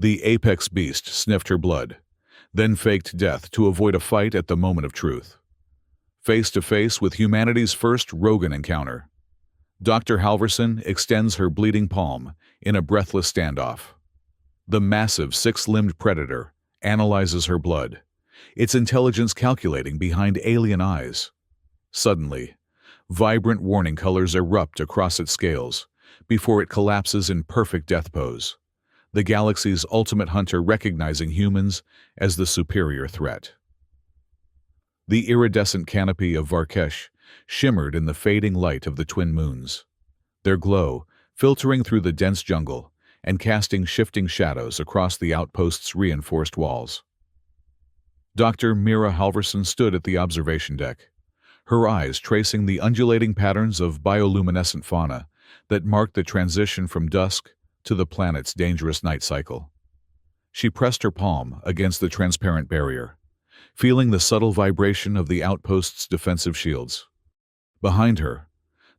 The apex beast sniffed her blood, then faked death to avoid a fight at the moment of truth. Face to face with humanity's first Rogan encounter, Dr. Halverson extends her bleeding palm in a breathless standoff. The massive six-limbed predator analyzes her blood, its intelligence calculating behind alien eyes. Suddenly, vibrant warning colors erupt across its scales before it collapses in perfect death pose, the galaxy's ultimate hunter recognizing humans as the superior threat. The iridescent canopy of Varkesh shimmered in the fading light of the twin moons, their glow filtering through the dense jungle and casting shifting shadows across the outpost's reinforced walls. Dr. Mira Halverson stood at the observation deck, her eyes tracing the undulating patterns of bioluminescent fauna that marked the transition from dusk to the planet's dangerous night cycle. She pressed her palm against the transparent barrier, feeling the subtle vibration of the outpost's defensive shields. Behind her,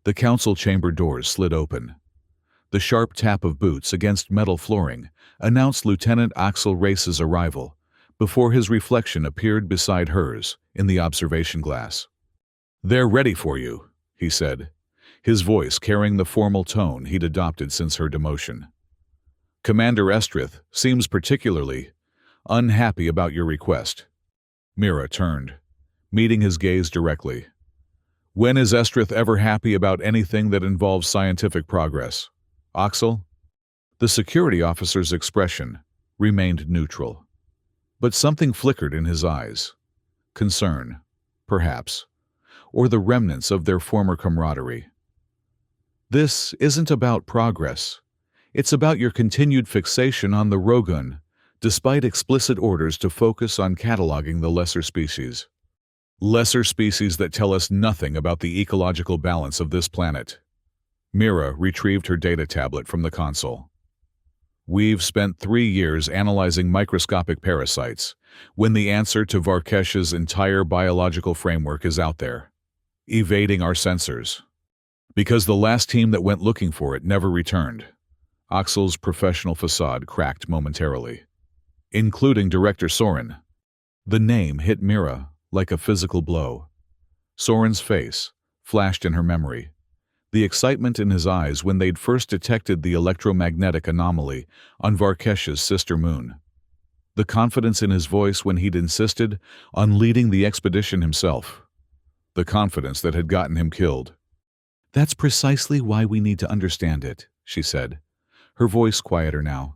the council chamber doors slid open. The sharp tap of boots against metal flooring announced Lieutenant Axel Race's arrival before his reflection appeared beside hers in the observation glass. "They're ready for you," he said, his voice carrying the formal tone he'd adopted since her demotion. "Commander Estrith seems particularly unhappy about your request." Mira turned, meeting his gaze directly. "When is Estrith ever happy about anything that involves scientific progress? Axel?" The security officer's expression remained neutral, but something flickered in his eyes. Concern, perhaps, or the remnants of their former camaraderie. "This isn't about progress. It's about your continued fixation on the Rogun, despite explicit orders to focus on cataloging the lesser species. Lesser species that tell us nothing about the ecological balance of this planet." Mira retrieved her data tablet from the console. "We've spent 3 years analyzing microscopic parasites, when the answer to Varkesh's entire biological framework is out there, evading our sensors. Because the last team that went looking for it never returned." Axel's professional facade cracked momentarily. "Including Director Soren." The name hit Mira like a physical blow. Soren's face flashed in her memory, the excitement in his eyes when they'd first detected the electromagnetic anomaly on Varkesh's sister moon. The confidence in his voice when he'd insisted on leading the expedition himself. The confidence that had gotten him killed. "That's precisely why we need to understand it," she said, her voice quieter now.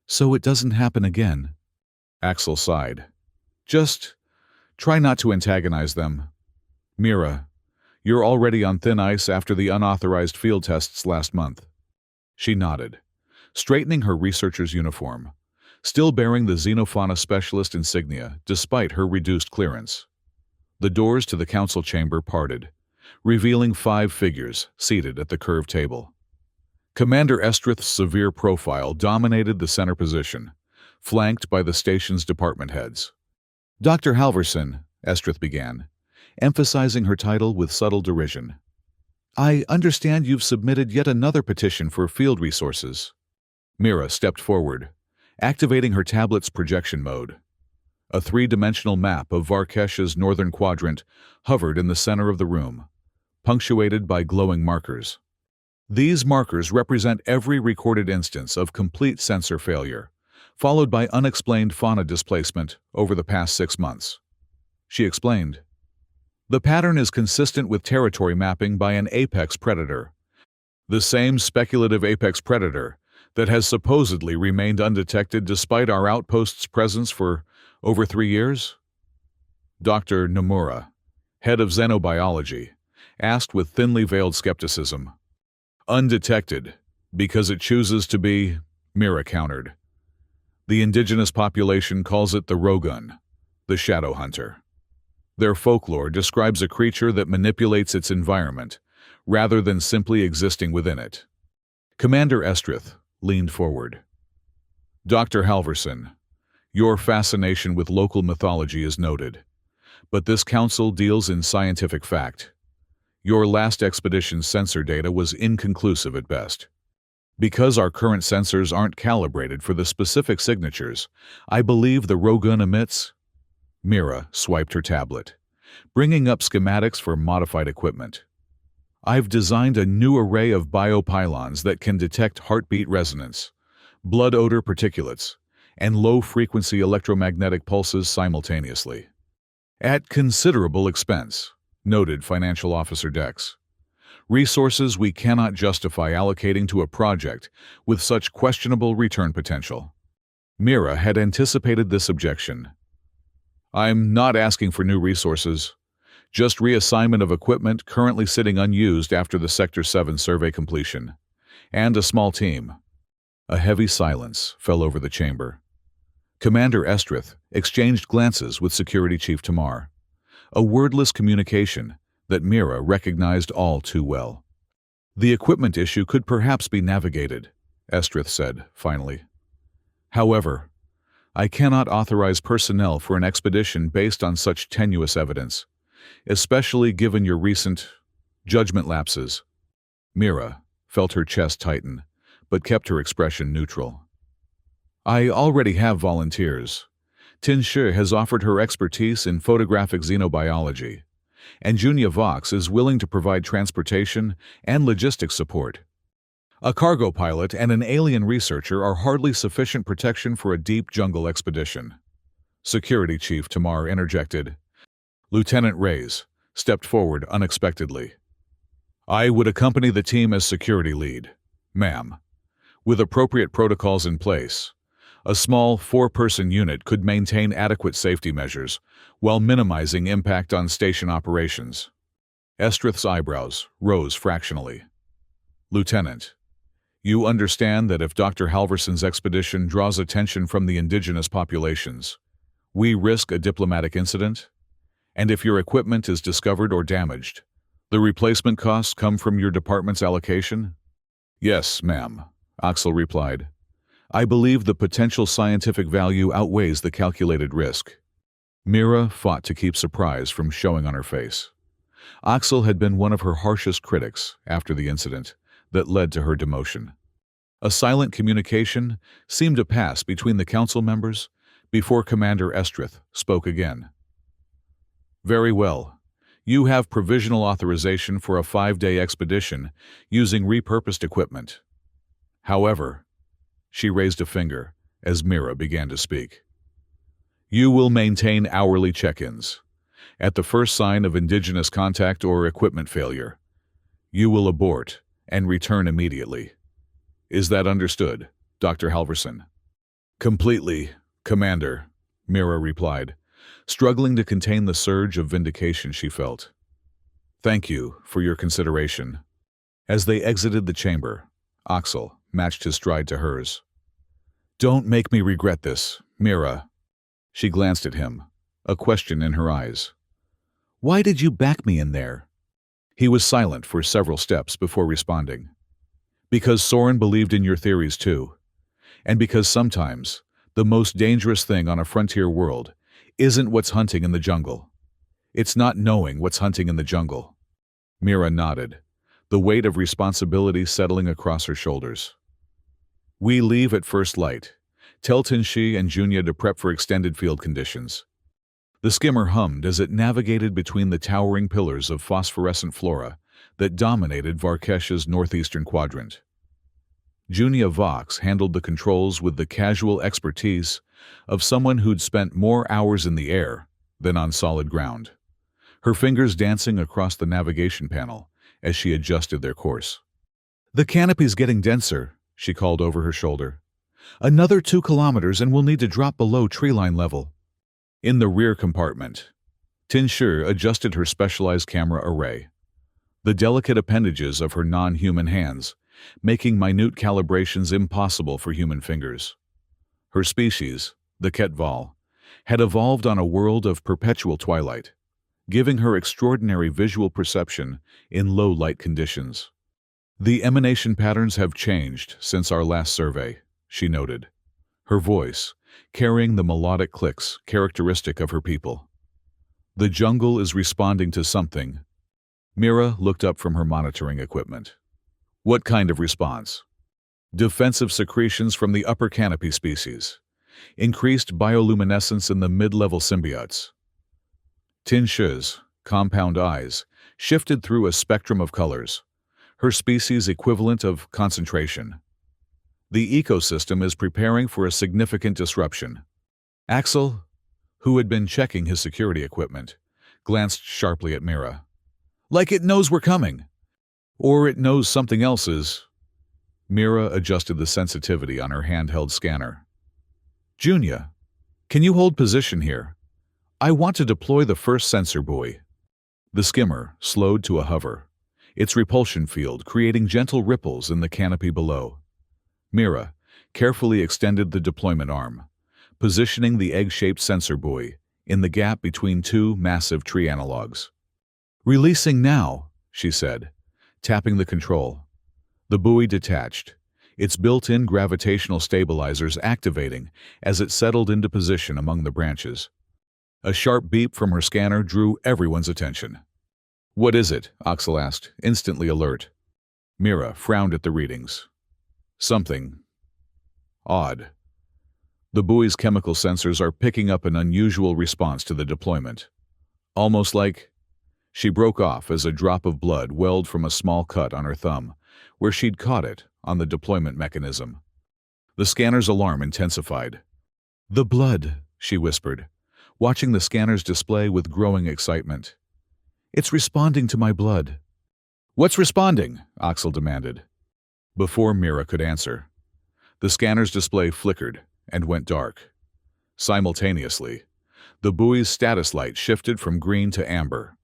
"So it doesn't happen again." Axel sighed. "Just try not to antagonize them. Mira, you're already on thin ice after the unauthorized field tests last month." She nodded, straightening her researcher's uniform, still bearing the xenofauna specialist insignia despite her reduced clearance. The doors to the council chamber parted, revealing 5 figures seated at the curved table. Commander Estrith's severe profile dominated the center position, flanked by the station's department heads. "Dr. Halverson," Estrith began, emphasizing her title with subtle derision. "I understand you've submitted yet another petition for field resources." Mira stepped forward, activating her tablet's projection mode. A 3-dimensional map of Varkesh's northern quadrant hovered in the center of the room, punctuated by glowing markers. These markers represent every recorded instance of complete sensor failure, followed by unexplained fauna displacement over the past 6 months. She explained, "The pattern is consistent with territory mapping by an apex predator, the same speculative apex predator that has supposedly remained undetected despite our outpost's presence for over 3 years?" Dr. Nomura, head of xenobiology, asked with thinly veiled skepticism. "Undetected, because it chooses to be," Mira countered. "The indigenous population calls it the Rogun, the shadow hunter. Their folklore describes a creature that manipulates its environment, rather than simply existing within it." Commander Estrith leaned forward. "Dr. Halverson, your fascination with local mythology is noted, but this council deals in scientific fact. Your last expedition's sensor data was inconclusive at best. Because our current sensors aren't calibrated for the specific signatures, I believe the Rogun emits. Mira swiped her tablet, bringing up schematics for modified equipment. I've designed a new array of biopylons that can detect heartbeat resonance, blood odor particulates, and low-frequency electromagnetic pulses simultaneously. At considerable expense, noted Financial Officer Dex. Resources we cannot justify allocating to a project with such questionable return potential. Mira had anticipated this objection. I'm not asking for new resources, just reassignment of equipment currently sitting unused after the Sector 7 survey completion, and a small team. A heavy silence fell over the chamber. Commander Estrith exchanged glances with Security Chief Tamar, a wordless communication that Mira recognized all too well. The equipment issue could perhaps be navigated, Estrith said, finally. However, I cannot authorize personnel for an expedition based on such tenuous evidence, especially given your recent judgment lapses. Mira felt her chest tighten, but kept her expression neutral. I already have volunteers. Tin Shi has offered her expertise in photographic xenobiology, and Junia Vox is willing to provide transportation and logistics support. A cargo pilot and an alien researcher are hardly sufficient protection for a deep jungle expedition. Security Chief Tamar interjected. Lieutenant Reyes stepped forward unexpectedly. I would accompany the team as security lead, ma'am. With appropriate protocols in place, a small 4-person unit could maintain adequate safety measures while minimizing impact on station operations. Estrith's eyebrows rose fractionally. Lieutenant, you understand that if Dr. Halverson's expedition draws attention from the indigenous populations, we risk a diplomatic incident? And if your equipment is discovered or damaged, the replacement costs come from your department's allocation? Yes, ma'am, Axel replied. I believe the potential scientific value outweighs the calculated risk. Mira fought to keep surprise from showing on her face. Axel had been one of her harshest critics after the incident that led to her demotion. A silent communication seemed to pass between the council members before Commander Estrith spoke again. Very well. You have provisional authorization for a 5-day expedition using repurposed equipment. However, she raised a finger as Mira began to speak. You will maintain hourly check-ins. At the first sign of indigenous contact or equipment failure, you will abort and return immediately. Is that understood, Dr. Halverson? Completely, Commander, Mira replied, struggling to contain the surge of vindication she felt. Thank you for your consideration. As they exited the chamber, Axel matched his stride to hers. Don't make me regret this, Mira. She glanced at him, a question in her eyes. Why did you back me in there? He was silent for several steps before responding. Because Soren believed in your theories too, and because sometimes the most dangerous thing on a frontier world isn't what's hunting in the jungle. It's not knowing what's hunting in the jungle. Mira nodded, the weight of responsibility settling across her shoulders. We leave at first light. Tell Tin Shi and Junia to prep for extended field conditions. The skimmer hummed as it navigated between the towering pillars of phosphorescent flora that dominated Varkesh's northeastern quadrant. Junia Vox handled the controls with the casual expertise of someone who'd spent more hours in the air than on solid ground, her fingers dancing across the navigation panel as she adjusted their course. The canopy's getting denser, she called over her shoulder. Another 2 kilometers and we'll need to drop below treeline level. In the rear compartment, Tin Shi adjusted her specialized camera array, the delicate appendages of her non-human hands, making minute calibrations impossible for human fingers. Her species, the Ketval, had evolved on a world of perpetual twilight, giving her extraordinary visual perception in low-light conditions. The emanation patterns have changed since our last survey, she noted, her voice carrying the melodic clicks characteristic of her people. The jungle is responding to something. Mira looked up from her monitoring equipment. What kind of response? defensive secretions from the upper canopy species, increased bioluminescence in the mid-level symbiotes. Tinshi's compound eyes shifted through a spectrum of colors, her species equivalent of concentration. The ecosystem is preparing for a significant disruption. Axel, who had been checking his security equipment, glanced sharply at Mira. Like it knows we're coming. Or it knows something else is. Mira adjusted the sensitivity on her handheld scanner. Junia, can you hold position here? I want to deploy the first sensor buoy. The skimmer slowed to a hover, its repulsion field creating gentle ripples in the canopy below. Mira carefully extended the deployment arm, positioning the egg-shaped sensor buoy in the gap between two massive tree analogs. Releasing now, she said, tapping the control. The buoy detached, its built-in gravitational stabilizers activating as it settled into position among the branches. A sharp beep from her scanner drew everyone's attention. What is it? Axel asked, instantly alert. Mira frowned at the readings. Something odd. The buoy's chemical sensors are picking up an unusual response to the deployment. Almost like... She broke off as a drop of blood welled from a small cut on her thumb, where she'd caught it on the deployment mechanism. The scanner's alarm intensified. The blood, she whispered, watching the scanner's display with growing excitement. It's responding to my blood. What's responding? Axel demanded. Before Mira could answer, the scanner's display flickered and went dark. Simultaneously, the buoy's status light shifted from green to amber.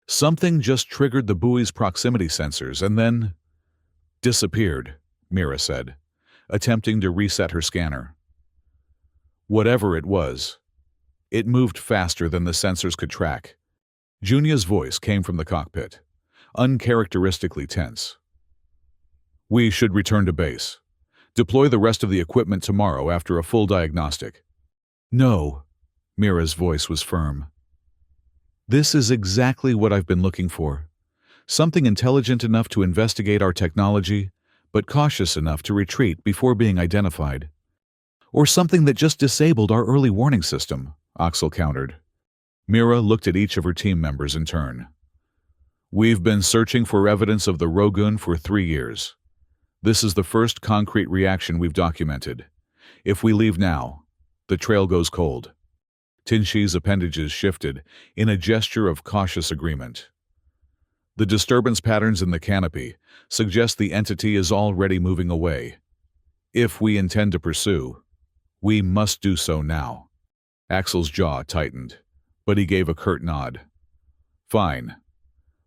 Something just triggered the buoy's proximity sensors and then disappeared, Mira said, attempting to reset her scanner. Whatever it was, it moved faster than the sensors could track. Junia's voice came from the cockpit, uncharacteristically tense. We should return to base. Deploy the rest of the equipment tomorrow after a full diagnostic. No, Mira's voice was firm. This is exactly what I've been looking for. Something intelligent enough to investigate our technology, but cautious enough to retreat before being identified. Or something that just disabled our early warning system, Axel countered. Mira looked at each of her team members in turn. We've been searching for evidence of the Rogun for 3 years. This is the first concrete reaction we've documented. If we leave now, the trail goes cold. Tinshi's appendages shifted in a gesture of cautious agreement. The disturbance patterns in the canopy suggest the entity is already moving away. If we intend to pursue, we must do so now. Axel's jaw tightened, but he gave a curt nod. Fine,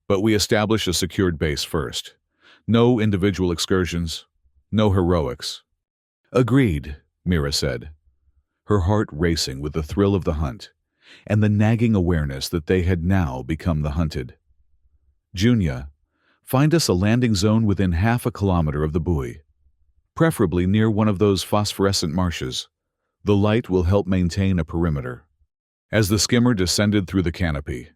but we establish a secured base first. No individual excursions, no heroics. Agreed, Mira said, her heart racing with the thrill of the hunt and the nagging awareness that they had now become the hunted. Junia, find us a landing zone within half a kilometer of the buoy, preferably near one of those phosphorescent marshes. The light will help maintain a perimeter. As the skimmer descended through the canopy,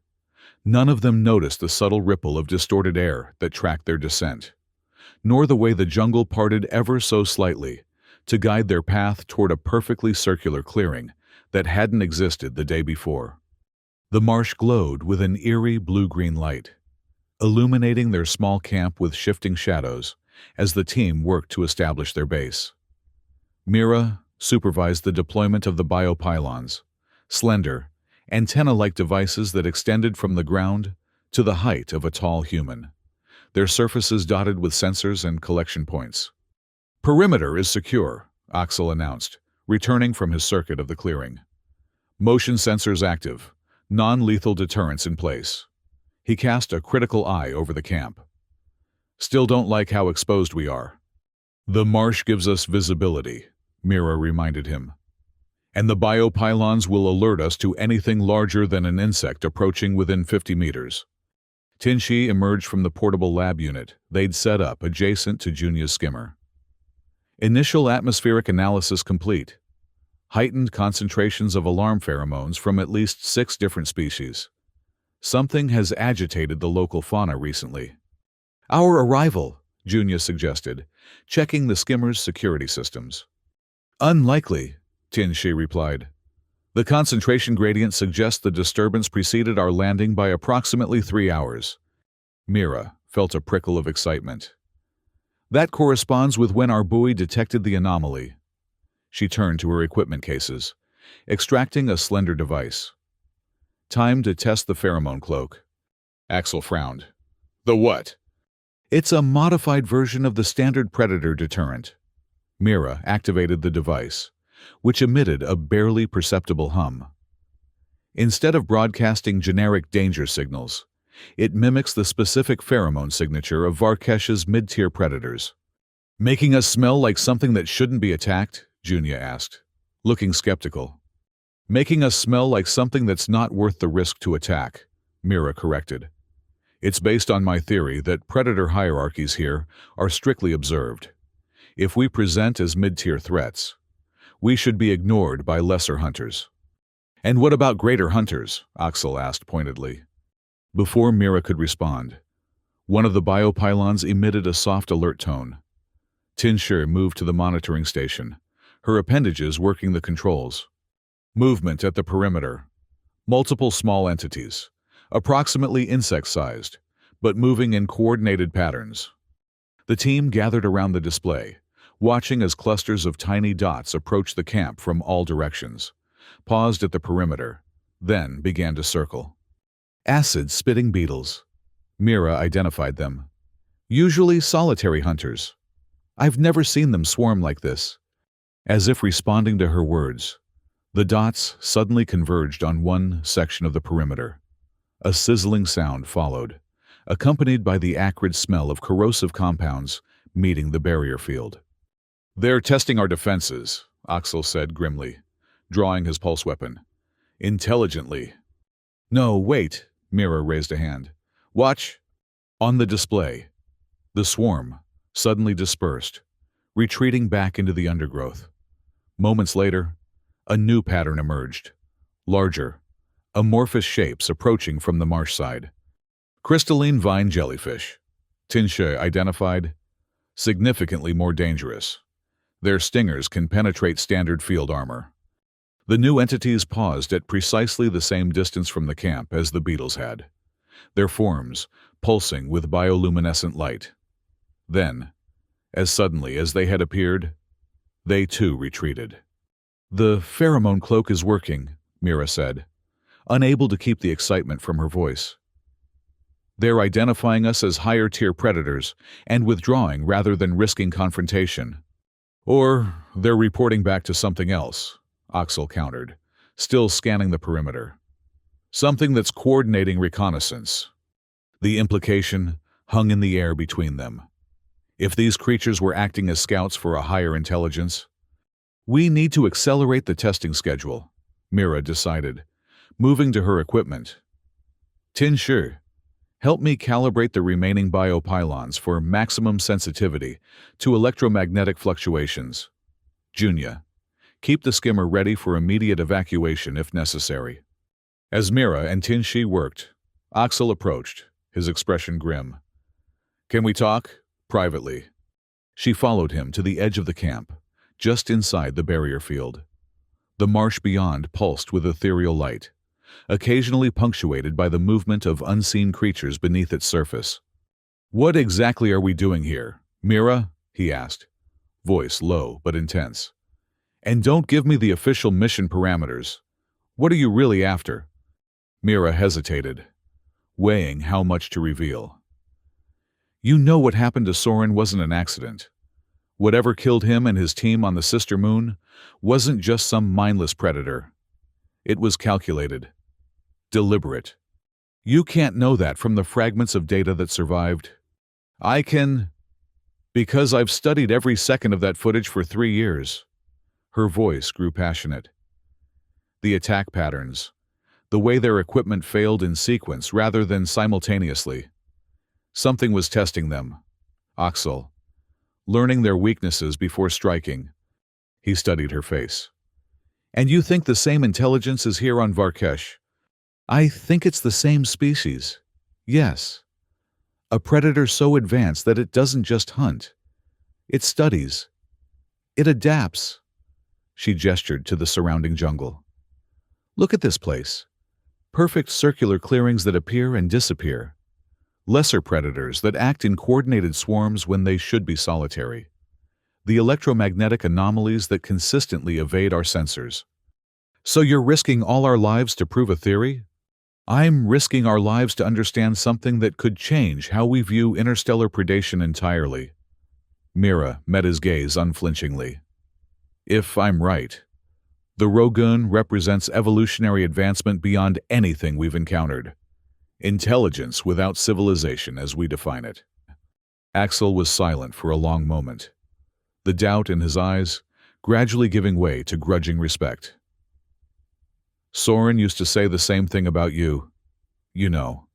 none of them noticed the subtle ripple of distorted air that tracked their descent, nor the way the jungle parted ever so slightly to guide their path toward a perfectly circular clearing that hadn't existed the day before. The marsh glowed with an eerie blue-green light, illuminating their small camp with shifting shadows as the team worked to establish their base. Mira supervised the deployment of the biopylons, slender, antenna-like devices that extended from the ground to the height of a tall human, their surfaces dotted with sensors and collection points. Perimeter is secure, Axel announced, returning from his circuit of the clearing. Motion sensors active, non-lethal deterrents in place. He cast a critical eye over the camp. Still don't like how exposed we are. The marsh gives us visibility, Mira reminded him. And the biopylons will alert us to anything larger than an insect approaching within 50 meters. Tinshi emerged from the portable lab unit they'd set up adjacent to Junia's skimmer. Initial atmospheric analysis complete. Heightened concentrations of alarm pheromones from at least 6 different species. Something has agitated the local fauna recently. Our arrival, Junya suggested, checking the skimmer's security systems. Unlikely, Tianxi replied. The concentration gradient suggests the disturbance preceded our landing by approximately 3 hours. Mira felt a prickle of excitement. That corresponds with when our buoy detected the anomaly. She turned to her equipment cases, extracting a slender device. Time to test the pheromone cloak. Axel frowned. The what? It's a modified version of the standard predator deterrent. Mira activated the device, which emitted a barely perceptible hum. Instead of broadcasting generic danger signals, it mimics the specific pheromone signature of Varkesh's mid-tier predators. Making us smell like something that shouldn't be attacked? Junya asked, looking skeptical. Making us smell like something that's not worth the risk to attack, Mira corrected. It's based on my theory that predator hierarchies here are strictly observed. If we present as mid-tier threats, we should be ignored by lesser hunters. And what about greater hunters? Axel asked pointedly. Before Mira could respond, one of the biopylons emitted a soft alert tone. Tianxi moved to the monitoring station, her appendages working the controls. Movement at the perimeter. Multiple small entities, approximately insect-sized, but moving in coordinated patterns. The team gathered around the display, watching as clusters of tiny dots approached the camp from all directions, paused at the perimeter, then began to circle. Acid-spitting beetles. Mira identified them. Usually solitary hunters. I've never seen them swarm like this. As if responding to her words, the dots suddenly converged on one section of the perimeter. A sizzling sound followed, accompanied by the acrid smell of corrosive compounds meeting the barrier field. They're testing our defenses, Axel said grimly, drawing his pulse weapon. Intelligently. No, wait, Mira raised a hand. Watch. On the display, the swarm suddenly dispersed, retreating back into the undergrowth. Moments later, a new pattern emerged. Larger, amorphous shapes approaching from the marsh side. Crystalline vine jellyfish. Tianxi identified. Significantly more dangerous. Their stingers can penetrate standard field armor. The new entities paused at precisely the same distance from the camp as the beetles had, their forms pulsing with bioluminescent light. Then, as suddenly as they had appeared, they too retreated. The pheromone cloak is working, Mira said, unable to keep the excitement from her voice. They're identifying us as higher-tier predators and withdrawing rather than risking confrontation. Or they're reporting back to something else, Axel countered, still scanning the perimeter. Something that's coordinating reconnaissance. The implication hung in the air between them. If these creatures were acting as scouts for a higher intelligence, we need to accelerate the testing schedule, Mira decided, moving to her equipment. Tianxi, help me calibrate the remaining biopylons for maximum sensitivity to electromagnetic fluctuations. Junya, keep the skimmer ready for immediate evacuation if necessary. As Mira and Tianxi worked, Axel approached, his expression grim. Can we talk? Privately. She followed him to the edge of the camp, just inside the barrier field. The marsh beyond pulsed with ethereal light, occasionally punctuated by the movement of unseen creatures beneath its surface. What exactly are we doing here, Mira? He asked, voice low but intense. And don't give me the official mission parameters. What are you really after? Mira hesitated, weighing how much to reveal. You know what happened to Soren wasn't an accident. Whatever killed him and his team on the sister moon wasn't just some mindless predator. It was calculated. Deliberate. You can't know that from the fragments of data that survived. I can, because I've studied every second of that footage for 3 years. Her voice grew passionate. The attack patterns, the way their equipment failed in sequence rather than simultaneously. Something was testing them. Axel, learning their weaknesses before striking. He studied her face. And you think the same intelligence is here on Varkesh? I think it's the same species. Yes. A predator so advanced that it doesn't just hunt. It studies. It adapts. She gestured to the surrounding jungle. Look at this place. Perfect circular clearings that appear and disappear. Lesser predators that act in coordinated swarms when they should be solitary. The electromagnetic anomalies that consistently evade our sensors. So you're risking all our lives to prove a theory? I'm risking our lives to understand something that could change how we view interstellar predation entirely. Mira met his gaze unflinchingly. If I'm right, the Rogun represents evolutionary advancement beyond anything we've encountered. Intelligence without civilization as we define it. Axel was silent for a long moment, the doubt in his eyes gradually giving way to grudging respect. Soren used to say the same thing about you. You know,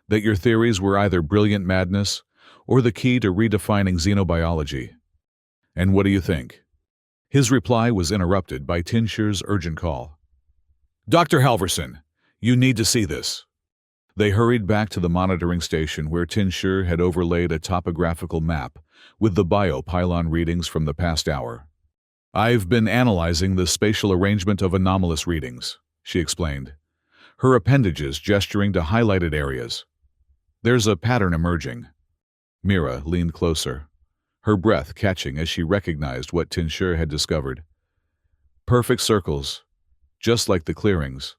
that your theories were either brilliant madness or the key to redefining xenobiology. And what do you think? His reply was interrupted by Tinshur's urgent call. Dr. Halverson, you need to see this. They hurried back to the monitoring station where Tinshur had overlaid a topographical map with the biopylon readings from the past hour. I've been analyzing the spatial arrangement of anomalous readings, she explained, her appendages gesturing to highlighted areas. There's a pattern emerging. Mira leaned closer, her breath catching as she recognized what Tinshur had discovered. Perfect circles, just like the clearings.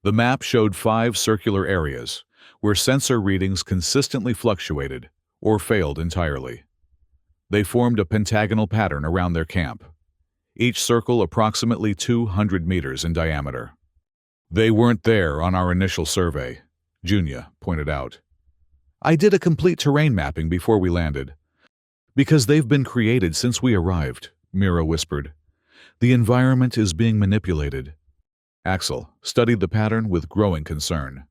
The map showed 5 circular areas where sensor readings consistently fluctuated or failed entirely. They formed a pentagonal pattern around their camp, each circle approximately 200 meters in diameter. They weren't there on our initial survey, Junia pointed out. I did a complete terrain mapping before we landed. Because they've been created since we arrived, Mira whispered. The environment is being manipulated. Axel studied the pattern with growing concern.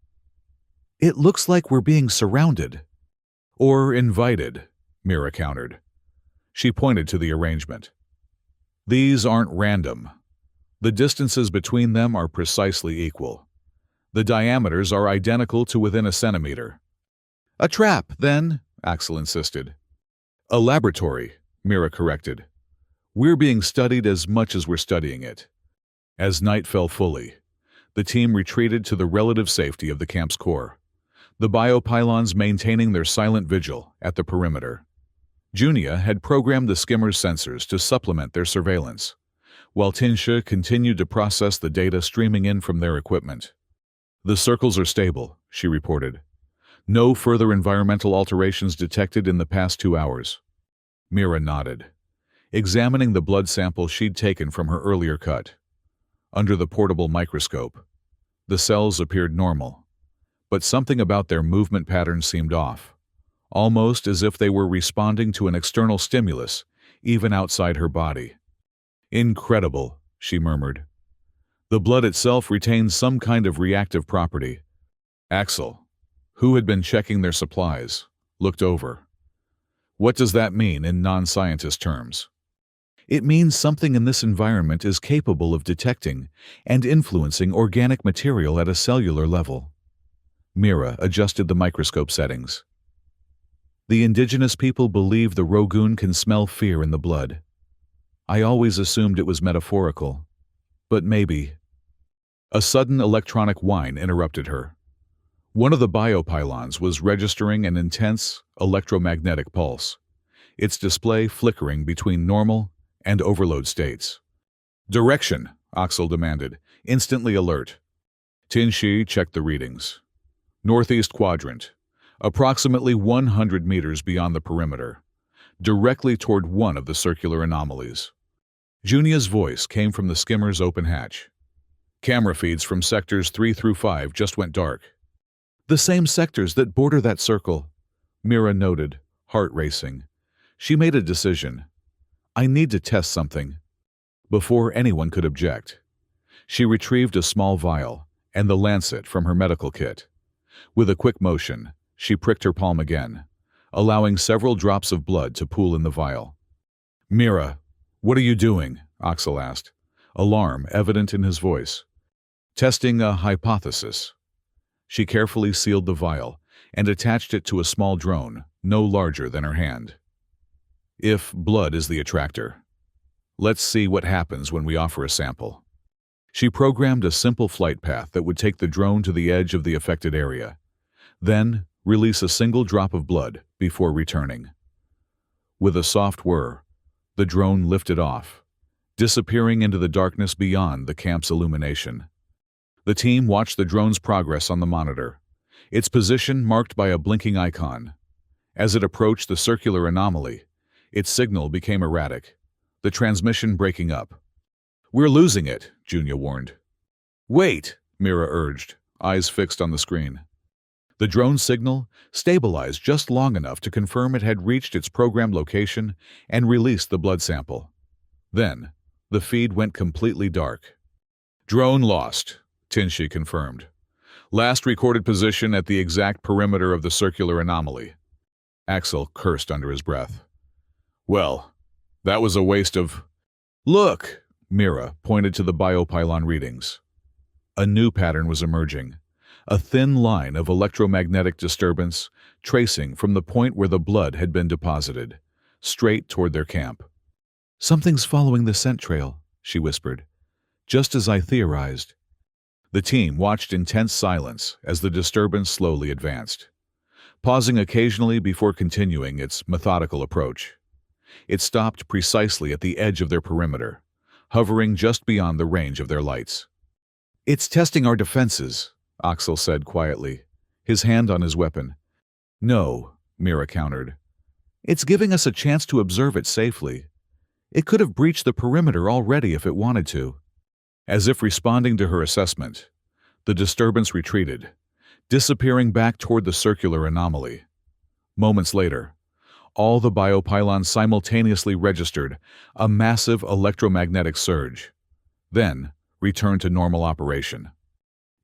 It looks like we're being surrounded. Or invited, Mira countered. She pointed to the arrangement. These aren't random. The distances between them are precisely equal. The diameters are identical to within a centimeter. A trap, then, Axel insisted. A laboratory, Mira corrected. We're being studied as much as we're studying it. As night fell fully, the team retreated to the relative safety of the camp's core, the biopylons maintaining their silent vigil at the perimeter. Junia had programmed the skimmer's sensors to supplement their surveillance, while Tinshur continued to process the data streaming in from their equipment. The circles are stable, she reported. No further environmental alterations detected in the past 2 hours. Mira nodded, examining the blood sample she'd taken from her earlier cut. Under the portable microscope, the cells appeared normal, but something about their movement patterns seemed off, almost as if they were responding to an external stimulus, even outside her body. Incredible, she murmured. The blood itself retains some kind of reactive property. Axel, who had been checking their supplies, looked over. What does that mean in non-scientist terms? It means something in this environment is capable of detecting and influencing organic material at a cellular level. Mira adjusted the microscope settings. The indigenous people believe the Rogun can smell fear in the blood. I always assumed it was metaphorical, but maybe. A sudden electronic whine interrupted her. One of the biopylons was registering an intense electromagnetic pulse, its display flickering between normal and overload states. Direction, Axel demanded, instantly alert. Tinshi checked the readings. Northeast quadrant, approximately 100 meters beyond the perimeter, directly toward one of the circular anomalies. Junia's voice came from the skimmer's open hatch. Camera feeds from sectors 3 through 5 just went dark. The same sectors that border that circle, Mira noted, heart racing. She made a decision. I need to test something. Before anyone could object, she retrieved a small vial and the lancet from her medical kit. With a quick motion, she pricked her palm again, allowing several drops of blood to pool in the vial. Mira, what are you doing? Axel asked, alarm evident in his voice. Testing a hypothesis. She carefully sealed the vial and attached it to a small drone, no larger than her hand. If blood is the attractor, let's see what happens when we offer a sample. She programmed a simple flight path that would take the drone to the edge of the affected area, then release a single drop of blood before returning. With a soft whir, the drone lifted off, disappearing into the darkness beyond the camp's illumination. The team watched the drone's progress on the monitor, its position marked by a blinking icon. As it approached the circular anomaly, its signal became erratic, the transmission breaking up. "We're losing it," Junya warned. "Wait," Mira urged, eyes fixed on the screen. The drone's signal stabilized just long enough to confirm it had reached its programmed location and released the blood sample. Then, the feed went completely dark. "Drone lost," Tinshi confirmed. "Last recorded position at the exact perimeter of the circular anomaly." Axel cursed under his breath. "Well, that was a waste of—" "Look!" Mira pointed to the biopylon readings. A new pattern was emerging, a thin line of electromagnetic disturbance tracing from the point where the blood had been deposited, straight toward their camp. "Something's following the scent trail," she whispered, "just as I theorized." The team watched in tense silence as the disturbance slowly advanced, pausing occasionally before continuing its methodical approach. It stopped precisely at the edge of their perimeter, hovering just beyond the range of their lights. "It's testing our defenses," Axel said quietly, his hand on his weapon. "No," Mira countered. "It's giving us a chance to observe it safely. It could have breached the perimeter already if it wanted to." As if responding to her assessment, the disturbance retreated, disappearing back toward the circular anomaly. Moments later, all the biopylons simultaneously registered a massive electromagnetic surge, then returned to normal operation.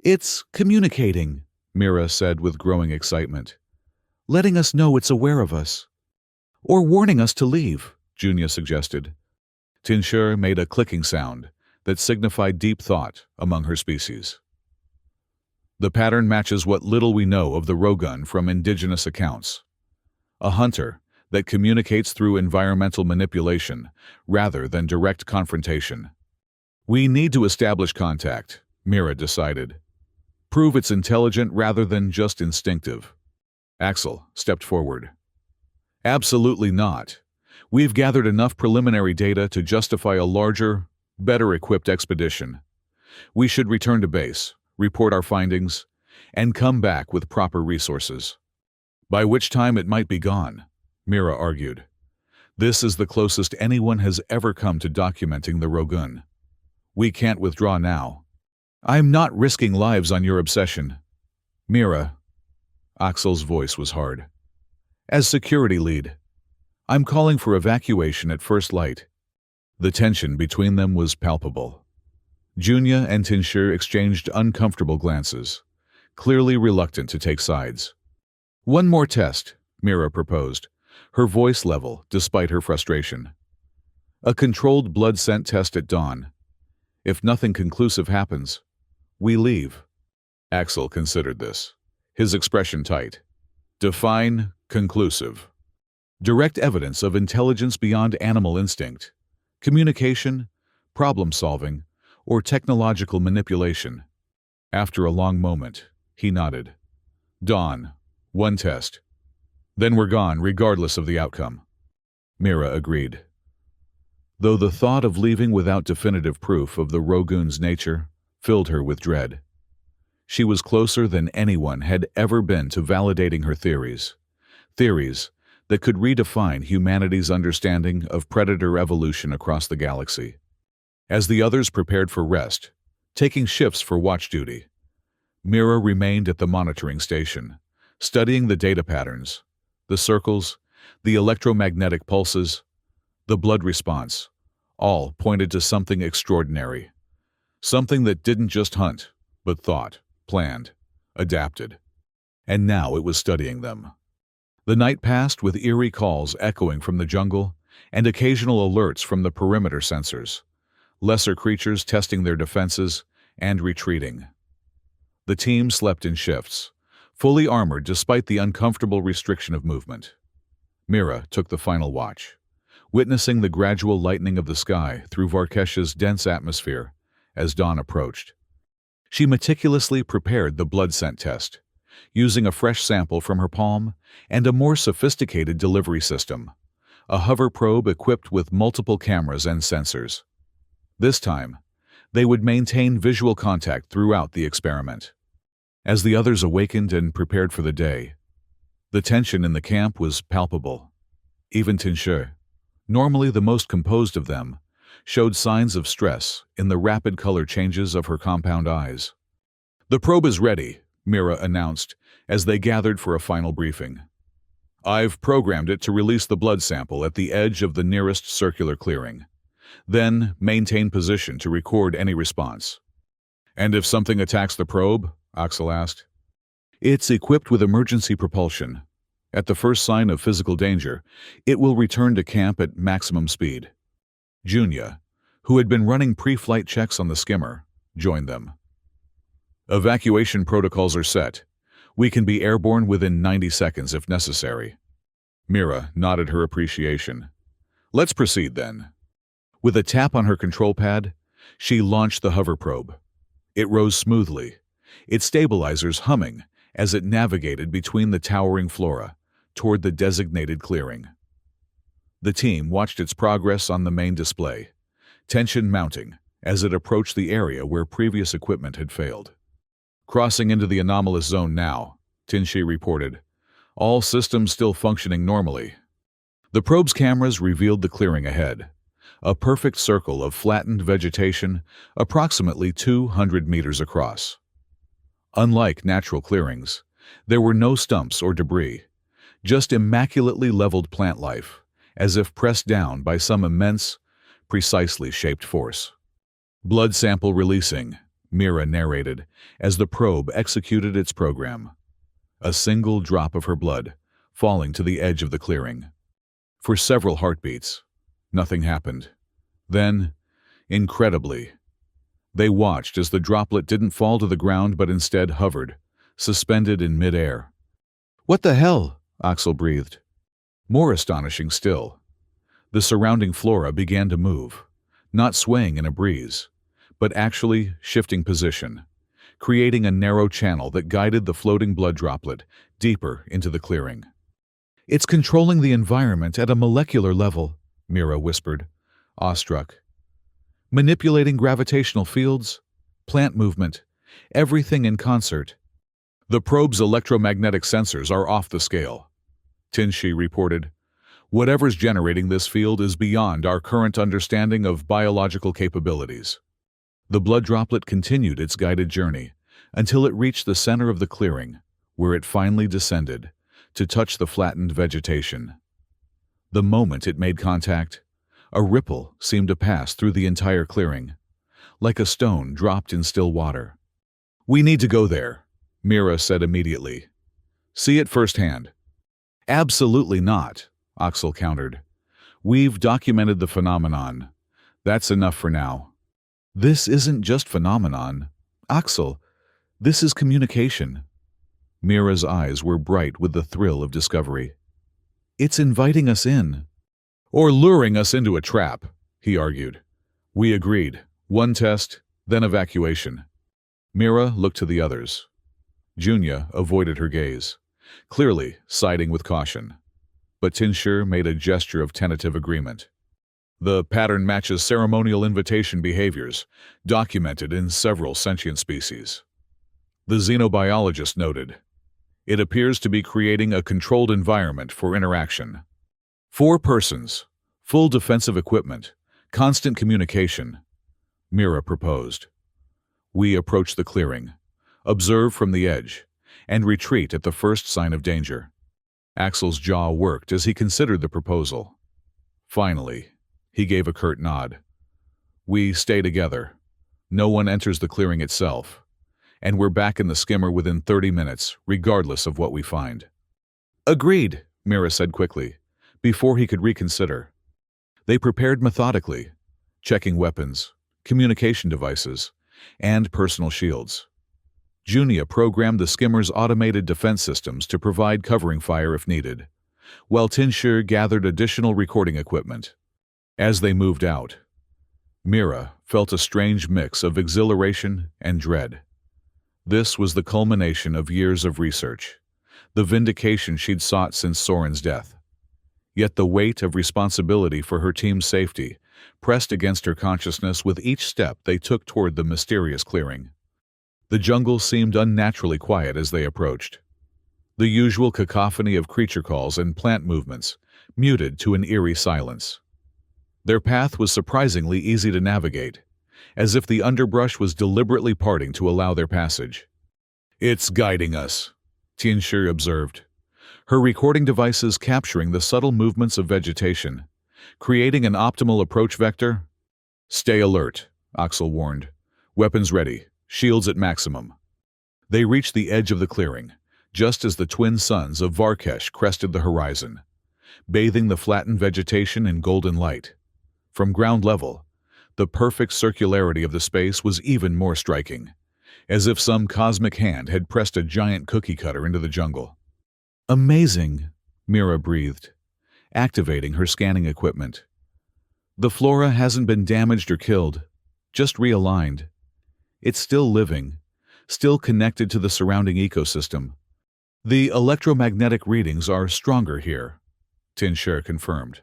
"It's communicating," Mira said with growing excitement. "Letting us know it's aware of us." "Or warning us to leave," Junya suggested. Tinshur made a clicking sound that signified deep thought among her species. The pattern matches what little we know of the Rogun from indigenous accounts. A hunter that communicates through environmental manipulation rather than direct confrontation. "We need to establish contact," Mira decided. "Prove it's intelligent rather than just instinctive." Axel stepped forward. "Absolutely not. We've gathered enough preliminary data to justify a larger, better-equipped expedition. We should return to base, report our findings, and come back with proper resources. By which time it might be gone," Mira argued. "This is the closest anyone has ever come to documenting the Rogun. We can't withdraw now." "I'm not risking lives on your obsession." "Mira," Axel's voice was hard. "As security lead, I'm calling for evacuation at first light." The tension between them was palpable. Junya and Tinshur exchanged uncomfortable glances, clearly reluctant to take sides. "One more test," Mira proposed, her voice level despite her frustration. "A controlled blood scent test at dawn. If nothing conclusive happens, we leave." Axel considered this, his expression tight. "Define conclusive." "Direct evidence of intelligence beyond animal instinct, communication, problem-solving, or technological manipulation." After a long moment, he nodded. "Dawn, one test. Then we're gone regardless of the outcome." Mira agreed, though the thought of leaving without definitive proof of the Rogun's nature filled her with dread. She was closer than anyone had ever been to validating her theories that could redefine humanity's understanding of predator evolution across the galaxy. As the others prepared for rest, taking shifts for watch duty, Mira remained at the monitoring station, studying the data patterns, the circles, the electromagnetic pulses, the blood response, all pointed to something extraordinary. Something that didn't just hunt, but thought, planned, adapted. And now it was studying them. The night passed with eerie calls echoing from the jungle and occasional alerts from the perimeter sensors, lesser creatures testing their defenses and retreating. The team slept in shifts, fully armored despite the uncomfortable restriction of movement. Mira took the final watch, witnessing the gradual lightening of the sky through Varkesh's dense atmosphere as dawn approached. She meticulously prepared the blood scent test, using a fresh sample from her palm and a more sophisticated delivery system, a hover probe equipped with multiple cameras and sensors. This time, they would maintain visual contact throughout the experiment. As the others awakened and prepared for the day, the tension in the camp was palpable. Even Tinshe, normally the most composed of them, showed signs of stress in the rapid color changes of her compound eyes. "The probe is ready," Mira announced as they gathered for a final briefing. "I've programmed it to release the blood sample at the edge of the nearest circular clearing. Then maintain position to record any response." "And if something attacks the probe?" Axel asked. "It's equipped with emergency propulsion. At the first sign of physical danger, it will return to camp at maximum speed." Junya, who had been running pre-flight checks on the skimmer, joined them. "Evacuation protocols are set. We can be airborne within 90 seconds if necessary." Mira nodded her appreciation. "Let's proceed then." With a tap on her control pad, she launched the hover probe. It rose smoothly, its stabilizers humming as it navigated between the towering flora toward the designated clearing. The team watched its progress on the main display, tension mounting as it approached the area where previous equipment had failed. "Crossing into the anomalous zone now," Tinshe reported, "all systems still functioning normally." The probe's cameras revealed the clearing ahead, a perfect circle of flattened vegetation approximately 200 meters across. Unlike natural clearings, there were no stumps or debris, just immaculately leveled plant life, as if pressed down by some immense, precisely shaped force. "Blood sample releasing," Mira narrated as the probe executed its program. A single drop of her blood falling to the edge of the clearing. For several heartbeats, nothing happened. Then, incredibly, they watched as the droplet didn't fall to the ground but instead hovered, suspended in mid-air. "What the hell?" Axel breathed. More astonishing still, the surrounding flora began to move, not swaying in a breeze, but actually shifting position, creating a narrow channel that guided the floating blood droplet deeper into the clearing. "It's controlling the environment at a molecular level," Mira whispered, awestruck. "Manipulating gravitational fields, plant movement, everything in concert." "The probe's electromagnetic sensors are off the scale," Tinshe reported. "Whatever's generating this field is beyond our current understanding of biological capabilities." The blood droplet continued its guided journey until it reached the center of the clearing, where it finally descended to touch the flattened vegetation. The moment it made contact, a ripple seemed to pass through the entire clearing, like a stone dropped in still water. "We need to go there," Mira said immediately. "See it firsthand." "Absolutely not," Axel countered. "We've documented the phenomenon. That's enough for now." "This isn't just phenomenon, Axel. This is communication." Mira's eyes were bright with the thrill of discovery. "It's inviting us in." "Or luring us into a trap," he argued. We agreed. One test, then evacuation. Mira looked to the others. Junya avoided her gaze, clearly siding with caution. But Tinshe made a gesture of tentative agreement. "The pattern matches ceremonial invitation behaviors, documented in several sentient species." The xenobiologist noted, "It appears to be creating a controlled environment for interaction. 4 persons, full defensive equipment, constant communication," Mira proposed. "We approach the clearing, observe from the edge, and retreat at the first sign of danger." Axel's jaw worked as he considered the proposal. Finally, he gave a curt nod. "We stay together. No one enters the clearing itself, and we're back in the skimmer within 30 minutes, regardless of what we find." "Agreed," Mira said quickly, before he could reconsider. They prepared methodically, checking weapons, communication devices, and personal shields. Junia programmed the skimmer's automated defense systems to provide covering fire if needed, while Tinshir gathered additional recording equipment. As they moved out, Mira felt a strange mix of exhilaration and dread. This was the culmination of years of research, the vindication she'd sought since Soren's death. Yet the weight of responsibility for her team's safety pressed against her consciousness with each step they took toward the mysterious clearing. The jungle seemed unnaturally quiet as they approached. The usual cacophony of creature calls and plant movements muted to an eerie silence. Their path was surprisingly easy to navigate, as if the underbrush was deliberately parting to allow their passage. "It's guiding us," Tianshi observed, her recording devices capturing the subtle movements of vegetation, creating an optimal approach vector. "Stay alert," Axel warned. "Weapons ready, shields at maximum." They reached the edge of the clearing, just as the twin suns of Varkesh crested the horizon, bathing the flattened vegetation in golden light. From ground level, the perfect circularity of the space was even more striking, as if some cosmic hand had pressed a giant cookie cutter into the jungle. "Amazing," Mira breathed, activating her scanning equipment. "The flora hasn't been damaged or killed, just realigned. It's still living, still connected to the surrounding ecosystem. The electromagnetic readings are stronger here," Tinshir confirmed,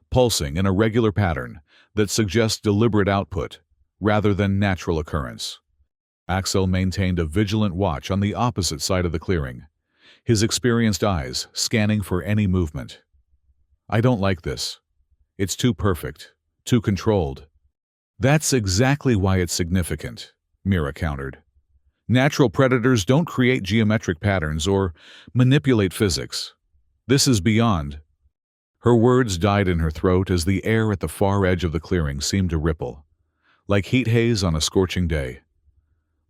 pulsing in a regular pattern that suggests deliberate output rather than natural occurrence. Axel maintained a vigilant watch on the opposite side of the clearing, his experienced eyes scanning for any movement. "I don't like this. It's too perfect, too controlled." "That's exactly why it's significant," Mira countered. "Natural predators don't create geometric patterns or manipulate physics. This is beyond." Her words died in her throat as the air at the far edge of the clearing seemed to ripple, like heat haze on a scorching day.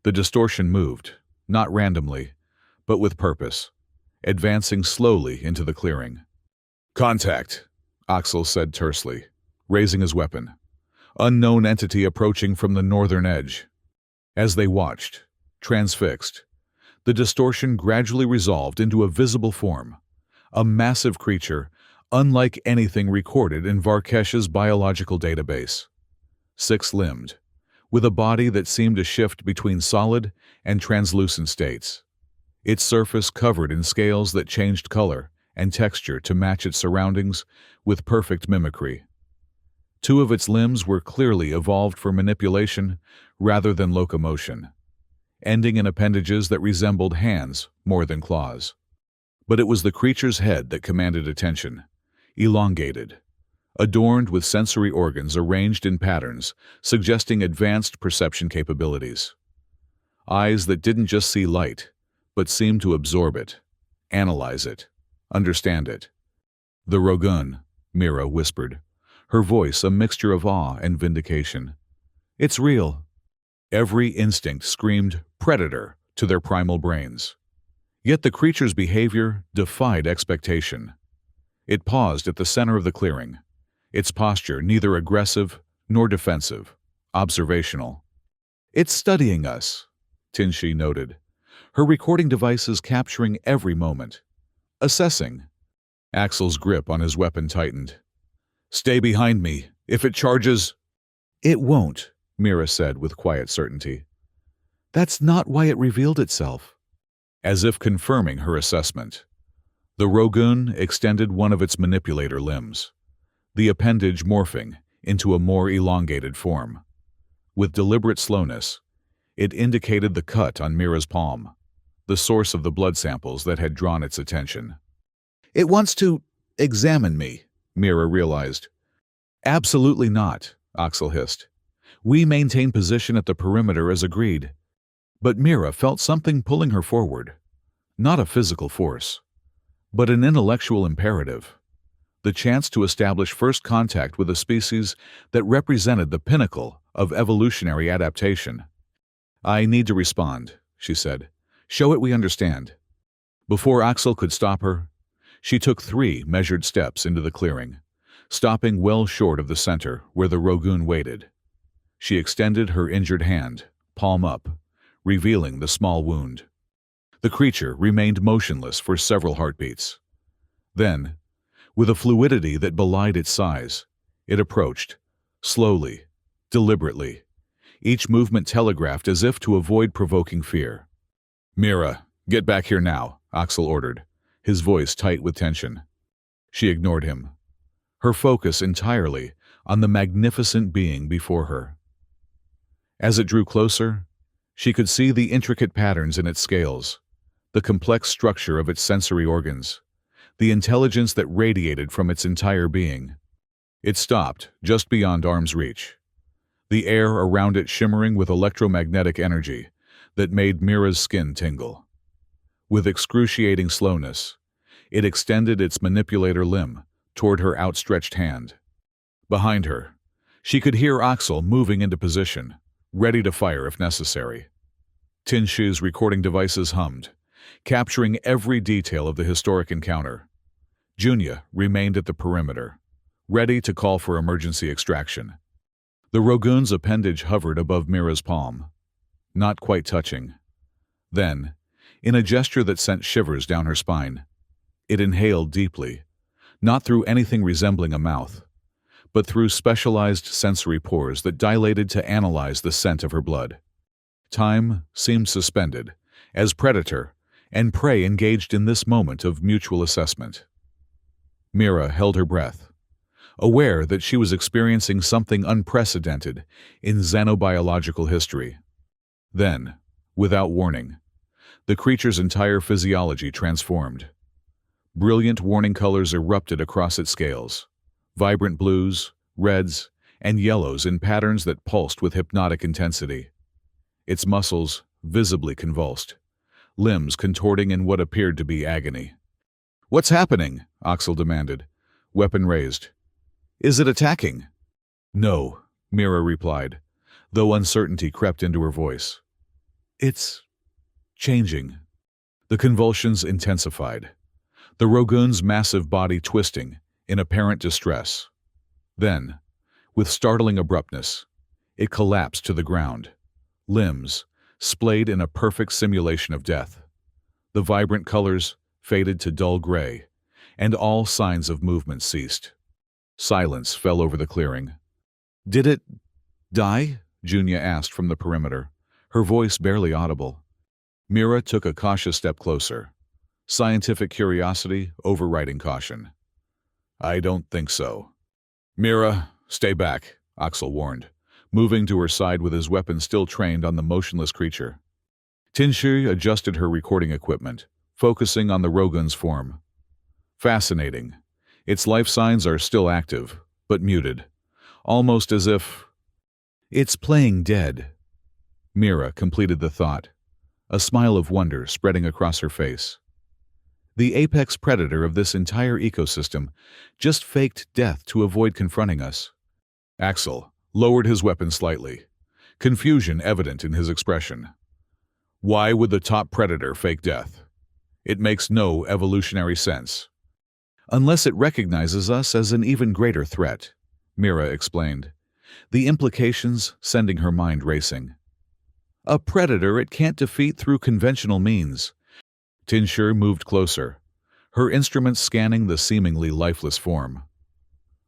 The distortion moved, not randomly, but with purpose, advancing slowly into the clearing. "Contact," Axel said tersely, raising his weapon. Unknown entity approaching from the northern edge. As they watched, transfixed, the distortion gradually resolved into a visible form, a massive creature unlike anything recorded in Varkesh's biological database. Six-limbed, with a body that seemed to shift between solid and translucent states. Its surface covered in scales that changed color and texture to match its surroundings with perfect mimicry. Two of its limbs were clearly evolved for manipulation rather than locomotion, ending in appendages that resembled hands more than claws. But it was the creature's head that commanded attention, elongated, adorned with sensory organs arranged in patterns suggesting advanced perception capabilities. Eyes that didn't just see light, but seemed to absorb it, analyze it, understand it. "The Rogun," Mira whispered, her voice a mixture of awe and vindication. "It's real." Every instinct screamed predator to their primal brains. Yet the creature's behavior defied expectation. It paused at the center of the clearing, its posture neither aggressive nor defensive, observational. "It's studying us," Tinshi noted, her recording devices capturing every moment. "Assessing." Axel's grip on his weapon tightened. "Stay behind me. If it charges—" "It won't," Mira said with quiet certainty. "That's not why it revealed itself." As if confirming her assessment, the Rogun extended one of its manipulator limbs, the appendage morphing into a more elongated form. With deliberate slowness, it indicated the cut on Mira's palm, the source of the blood samples that had drawn its attention. "It wants to examine me," Mira realized. "Absolutely not," Axel hissed. "We maintain position at the perimeter as agreed." But Mira felt something pulling her forward. Not a physical force, but an intellectual imperative. The chance to establish first contact with a species that represented the pinnacle of evolutionary adaptation. "I need to respond," she said. "Show it we understand." Before Axel could stop her, she took 3 measured steps into the clearing, stopping well short of the center where the Rogun waited. She extended her injured hand, palm up, revealing the small wound. The creature remained motionless for several heartbeats. Then, with a fluidity that belied its size, it approached, slowly, deliberately, each movement telegraphed as if to avoid provoking fear. "Mira, get back here now," Axel ordered, his voice tight with tension. She ignored him, her focus entirely on the magnificent being before her. As it drew closer, she could see the intricate patterns in its scales, the complex structure of its sensory organs, the intelligence that radiated from its entire being. It stopped just beyond arm's reach, the air around it shimmering with electromagnetic energy that made Mira's skin tingle. With excruciating slowness, it extended its manipulator limb toward her outstretched hand. Behind her, she could hear Axel moving into position, ready to fire if necessary. Tinshu's recording devices hummed, capturing every detail of the historic encounter. Junya remained at the perimeter, ready to call for emergency extraction. The Rogun's appendage hovered above Mira's palm, not quite touching. Then, in a gesture that sent shivers down her spine, it inhaled deeply, not through anything resembling a mouth, but through specialized sensory pores that dilated to analyze the scent of her blood. Time seemed suspended, as predator and prey engaged in this moment of mutual assessment. Mira held her breath, aware that she was experiencing something unprecedented in xenobiological history. Then, without warning, the creature's entire physiology transformed. Brilliant warning colors erupted across its scales, vibrant blues, reds, and yellows in patterns that pulsed with hypnotic intensity. Its muscles visibly convulsed, limbs contorting in what appeared to be agony. "What's happening?" Axel demanded, weapon raised. "Is it attacking?" "No," Mira replied, though uncertainty crept into her voice. "It's changing." The convulsions intensified, the Rogun's massive body twisting in apparent distress. Then, with startling abruptness, it collapsed to the ground, limbs splayed in a perfect simulation of death. The vibrant colors faded to dull gray, and all signs of movement ceased. Silence fell over the clearing. "Did it die?" Junya asked from the perimeter, her voice barely audible. Mira took a cautious step closer, scientific curiosity overriding caution. "I don't think so." "Mira, stay back," Axel warned, moving to her side with his weapon still trained on the motionless creature. Tinshu adjusted her recording equipment, focusing on the Rogun's form. Fascinating. Its life signs are still active, but muted, almost as if it's playing dead. Mira completed the thought, a smile of wonder spreading across her face. The apex predator of this entire ecosystem just faked death to avoid confronting us. Axel lowered his weapon slightly, confusion evident in his expression. Why would the top predator fake death? It makes no evolutionary sense. Unless it recognizes us as an even greater threat, Mira explained, the implications sending her mind racing. A predator it can't defeat through conventional means. Tinshu moved closer, her instruments scanning the seemingly lifeless form.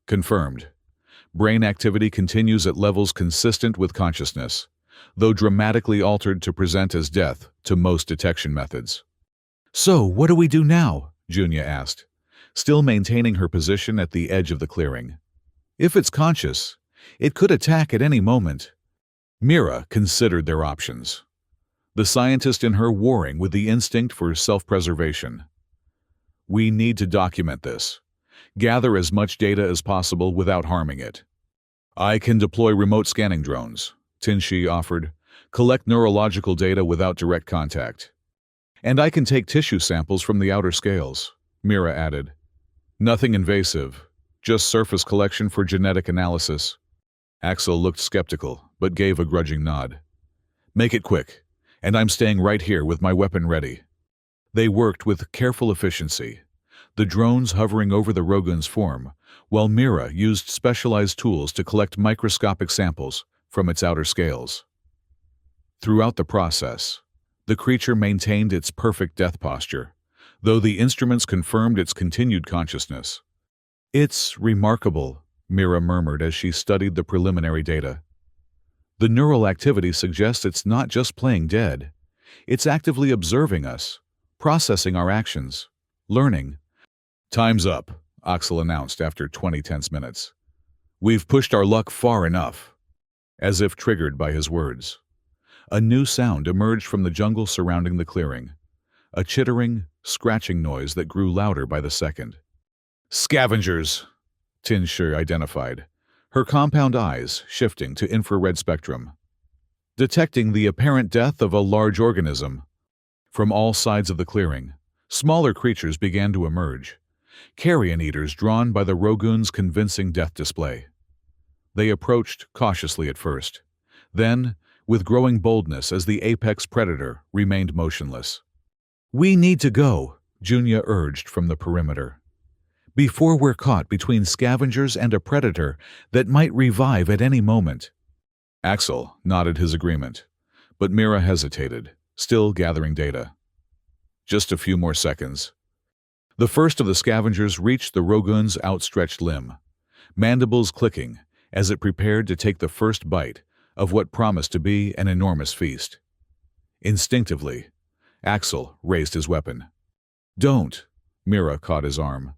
Confirmed. Brain activity continues at levels consistent with consciousness, though dramatically altered to present as death to most detection methods. "So, what do we do now?" Junya asked, still maintaining her position at the edge of the clearing. "If it's conscious, it could attack at any moment." Mira considered their options, the scientist in her warring with the instinct for self-preservation. "We need to document this. Gather as much data as possible without harming it." "I can deploy remote scanning drones," Tinshu offered, "collect neurological data without direct contact. And I can take tissue samples from the outer scales," Mira added. "Nothing invasive, just surface collection for genetic analysis." Axel looked skeptical, but gave a grudging nod. "Make it quick, and I'm staying right here with my weapon ready." They worked with careful efficiency, the drones hovering over the Rogun's form, while Mira used specialized tools to collect microscopic samples from its outer scales. Throughout the process, the creature maintained its perfect death posture, though the instruments confirmed its continued consciousness. "It's remarkable," Mira murmured as she studied the preliminary data. "The neural activity suggests it's not just playing dead. It's actively observing us, processing our actions, learning." "Time's up," Axel announced after 20 tense minutes. "We've pushed our luck far enough." As if triggered by his words, a new sound emerged from the jungle surrounding the clearing, a chittering, scratching noise that grew louder by the second. "Scavengers," Tinshu identified, her compound eyes shifting to infrared spectrum. Detecting the apparent death of a large organism. From all sides of the clearing, smaller creatures began to emerge, carrion eaters drawn by the Rogun's convincing death display. They approached cautiously at first, then, with growing boldness as the apex predator remained motionless. "We need to go," Junya urged from the perimeter, "before we're caught between scavengers and a predator that might revive at any moment." Axel nodded his agreement, but Mira hesitated, still gathering data. Just a few more seconds. The first of the scavengers reached the Rogun's outstretched limb, mandibles clicking as it prepared to take the first bite of what promised to be an enormous feast. Instinctively, Axel raised his weapon. "Don't," Mira caught his arm.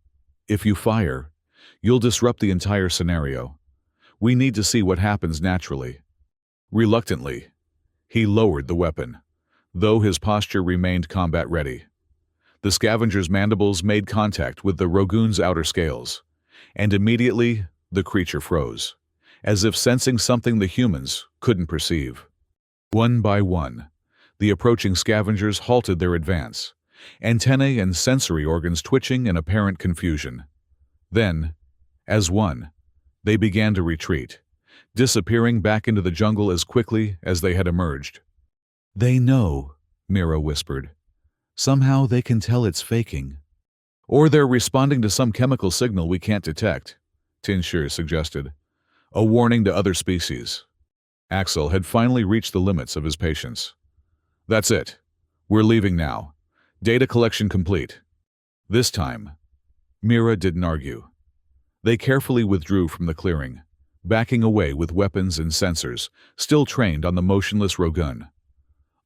"If you fire, you'll disrupt the entire scenario. We need to see what happens naturally." Reluctantly, he lowered the weapon, though his posture remained combat-ready. The scavenger's mandibles made contact with the Rogun's outer scales, and immediately the creature froze, as if sensing something the humans couldn't perceive. One by one, the approaching scavengers halted their advance, antennae and sensory organs twitching in apparent confusion. Then, as one, they began to retreat, disappearing back into the jungle as quickly as they had emerged. "They know," Mira whispered. "Somehow they can tell it's faking." "Or they're responding to some chemical signal we can't detect," Tinshu suggested. "A warning to other species." Axel had finally reached the limits of his patience. "That's it. We're leaving now. Data collection complete." This time, Mira didn't argue. They carefully withdrew from the clearing, backing away with weapons and sensors still trained on the motionless Rogun.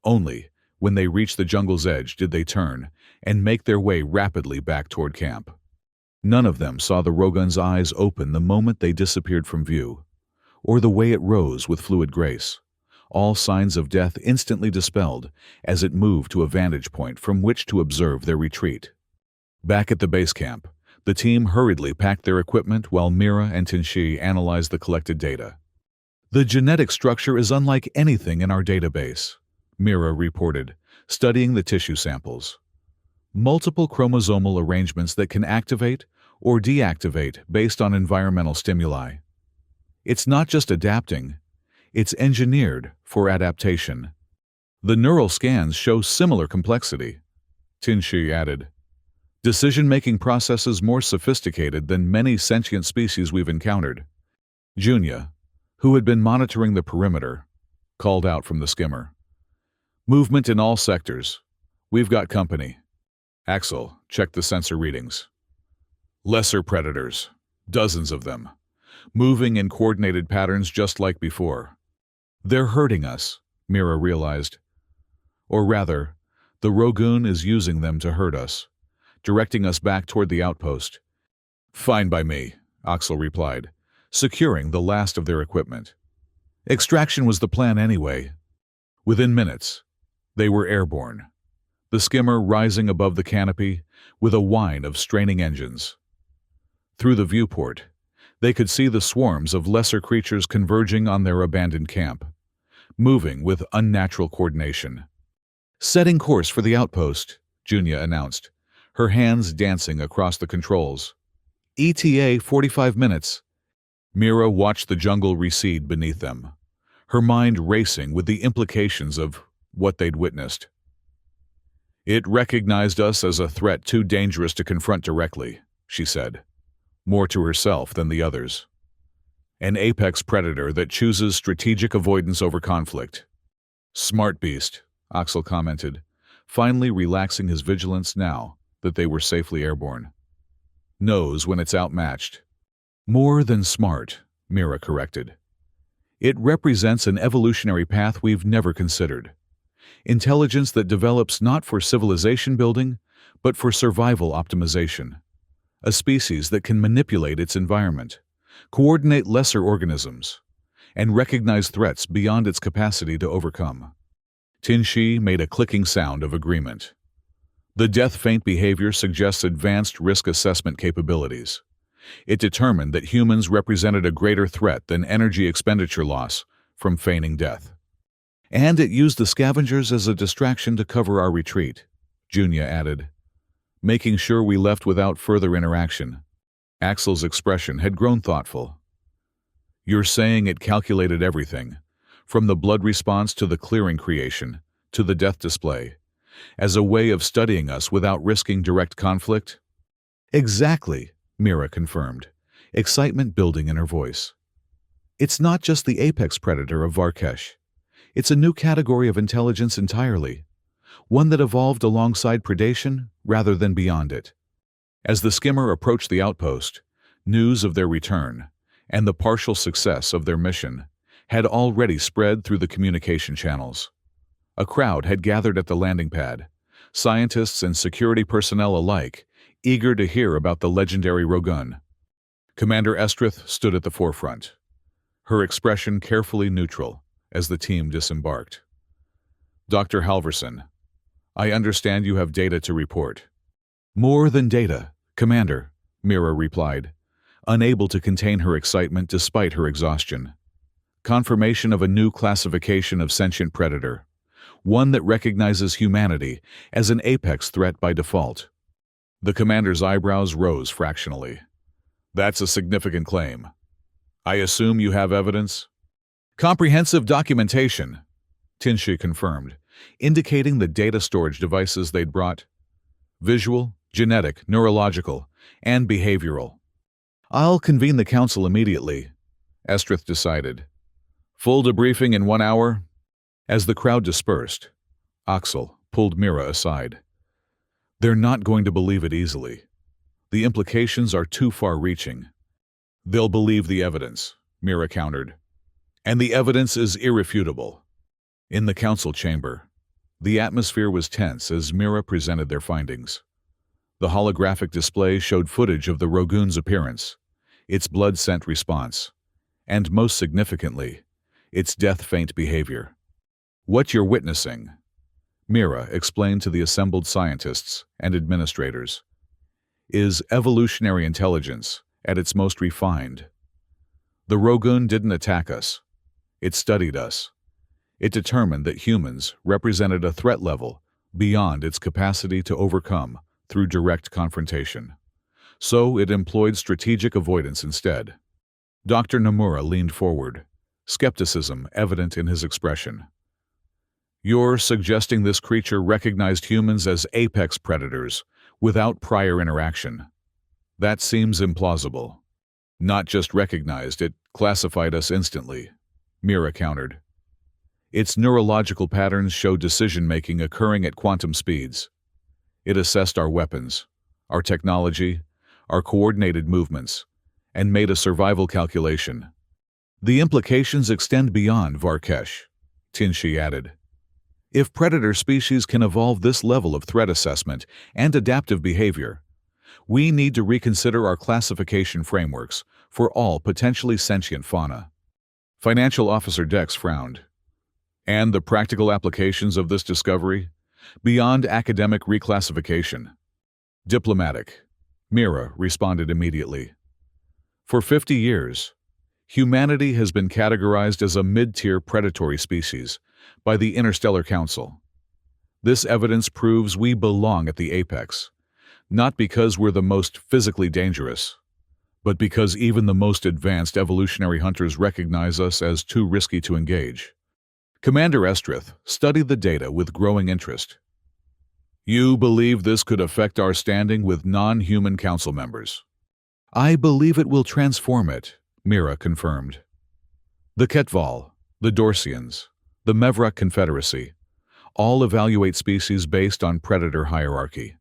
Only when they reached the jungle's edge did they turn and make their way rapidly back toward camp. None of them saw the Rogun's eyes open the moment they disappeared from view, or the way it rose with fluid grace, all signs of death instantly dispelled as it moved to a vantage point from which to observe their retreat. Back at the base camp, the team hurriedly packed their equipment while Mira and Tinshu analyzed the collected data. "The genetic structure is unlike anything in our database," Mira reported, studying the tissue samples. "Multiple chromosomal arrangements that can activate or deactivate based on environmental stimuli. It's not just adapting, it's engineered for adaptation." "The neural scans show similar complexity," Tinshu added. "Decision-making processes more sophisticated than many sentient species we've encountered." Junya, who had been monitoring the perimeter, called out from the skimmer. "Movement in all sectors. We've got company." Axel checked the sensor readings. "Lesser predators, dozens of them, moving in coordinated patterns just like before." "They're hurting us," Mira realized. "Or rather, the Rogun is using them to hurt us, directing us back toward the outpost." "Fine by me," Axel replied, securing the last of their equipment. Extraction was the plan anyway. Within minutes, they were airborne, the skimmer rising above the canopy with a whine of straining engines. Through the viewport, they could see the swarms of lesser creatures converging on their abandoned camp, moving with unnatural coordination. "Setting course for the outpost," Junya announced, her hands dancing across the controls. "ETA 45 minutes. Mira watched the jungle recede beneath them, her mind racing with the implications of what they'd witnessed. "It recognized us as a threat too dangerous to confront directly," she said, more to herself than the others. "An apex predator that chooses strategic avoidance over conflict. Smart beast, Axel commented, finally relaxing his vigilance now that they were safely airborne. Knows when it's outmatched. More than smart, Mira corrected. It represents an evolutionary path we've never considered. Intelligence that develops not for civilization building, but for survival optimization. A species that can manipulate its environment, coordinate lesser organisms, and recognize threats beyond its capacity to overcome. Tinshi made a clicking sound of agreement. The death feint behavior suggests advanced risk assessment capabilities. It determined that humans represented a greater threat than energy expenditure loss from feigning death. And it used the scavengers as a distraction to cover our retreat, Junia added, making sure we left without further interaction. Axel's expression had grown thoughtful. You're saying it calculated everything, from the blood response to the clearing creation, to the death display, as a way of studying us without risking direct conflict? Exactly, Mira confirmed, excitement building in her voice. It's not just the apex predator of Varkesh. It's a new category of intelligence entirely, one that evolved alongside predation rather than beyond it. As the skimmer approached the outpost, news of their return and the partial success of their mission had already spread through the communication channels. A crowd had gathered at the landing pad, scientists and security personnel alike, eager to hear about the legendary Rogun. Commander Estrith stood at the forefront, her expression carefully neutral as the team disembarked. Dr. Halverson, I understand you have data to report. More than data, Commander, Mira replied, unable to contain her excitement despite her exhaustion. Confirmation of a new classification of sentient predator, one that recognizes humanity as an apex threat by default. The commander's eyebrows rose fractionally. That's a significant claim. I assume you have evidence? Comprehensive documentation, Tinshi confirmed, indicating the data storage devices they'd brought. Visual, genetic, neurological, and behavioral. I'll convene the council immediately, Estrith decided. Full debriefing in 1 hour? As the crowd dispersed, Axel pulled Mira aside. They're not going to believe it easily. The implications are too far-reaching. They'll believe the evidence, Mira countered. And the evidence is irrefutable. In the council chamber, the atmosphere was tense as Mira presented their findings. The holographic display showed footage of the Rogun's appearance, its blood scent response, and most significantly, its death feint behavior. What you're witnessing, Mira explained to the assembled scientists and administrators, is evolutionary intelligence at its most refined. The Rogun didn't attack us. It studied us. It determined that humans represented a threat level beyond its capacity to overcome through direct confrontation. So it employed strategic avoidance instead. Dr. Nomura leaned forward, skepticism evident in his expression. You're suggesting this creature recognized humans as apex predators without prior interaction. That seems implausible. Not just recognized, it classified us instantly, Mira countered. Its neurological patterns show decision-making occurring at quantum speeds. It assessed our weapons, our technology, our coordinated movements, and made a survival calculation. The implications extend beyond Varkesh, Tinshi added. If predator species can evolve this level of threat assessment and adaptive behavior, we need to reconsider our classification frameworks for all potentially sentient fauna. Financial Officer Dex frowned. And the practical applications of this discovery? Beyond academic reclassification. Diplomatic, Mira responded immediately. For 50 years, humanity has been categorized as a mid-tier predatory species by the Interstellar Council. This evidence proves we belong at the apex, not because we're the most physically dangerous, but because even the most advanced evolutionary hunters recognize us as too risky to engage. Commander Estrith studied the data with growing interest. You believe this could affect our standing with non-human council members? I believe it will transform it, Mira confirmed. The Ketval, the Dorsians, The Mevrock Confederacy. All evaluate species based on predator hierarchy.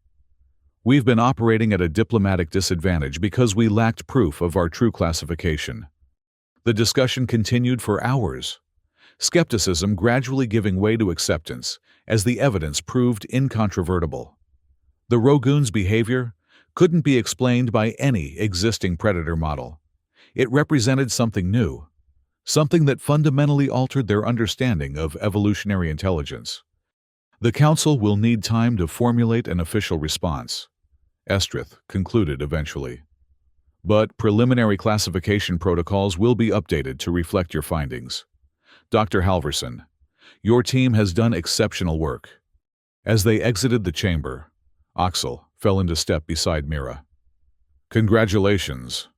We've been operating at a diplomatic disadvantage because we lacked proof of our true classification. The discussion continued for hours, skepticism gradually giving way to acceptance as the evidence proved incontrovertible. The Rogun's behavior couldn't be explained by any existing predator model. It represented something new, something that fundamentally altered their understanding of evolutionary intelligence. The Council will need time to formulate an official response, Estrith concluded eventually. But preliminary classification protocols will be updated to reflect your findings. Dr. Halverson, your team has done exceptional work. As they exited the chamber, Axel fell into step beside Mira. Congratulations.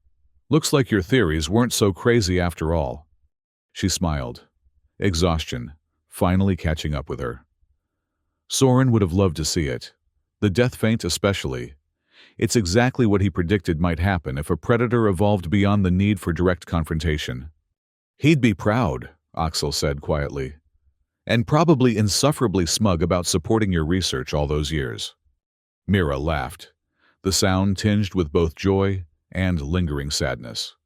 Looks like your theories weren't so crazy after all. She smiled, exhaustion finally catching up with her. Soren would have loved to see it, the death feint especially. It's exactly what he predicted might happen if a predator evolved beyond the need for direct confrontation. He'd be proud, Axel said quietly, and probably insufferably smug about supporting your research all those years. Mira laughed, the sound tinged with both joy and lingering sadness.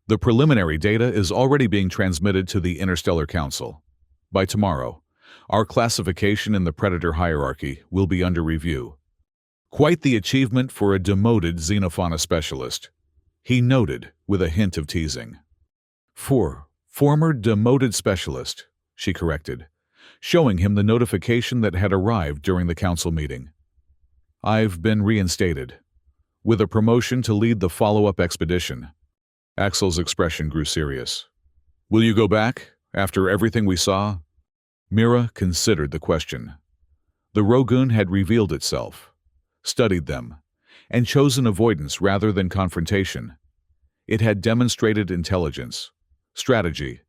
The preliminary data is already being transmitted to the Interstellar Council. By tomorrow, our classification in the predator hierarchy will be under review. Quite the achievement for a demoted xenofauna specialist, he noted with a hint of teasing. Former demoted specialist, she corrected, showing him the notification that had arrived during the council meeting. I've been reinstated, with a promotion to lead the follow-up expedition. Axel's expression grew serious. Will you go back, after everything we saw? Mira considered the question. The Rogun had revealed itself, studied them, and chosen avoidance rather than confrontation. It had demonstrated intelligence, strategy,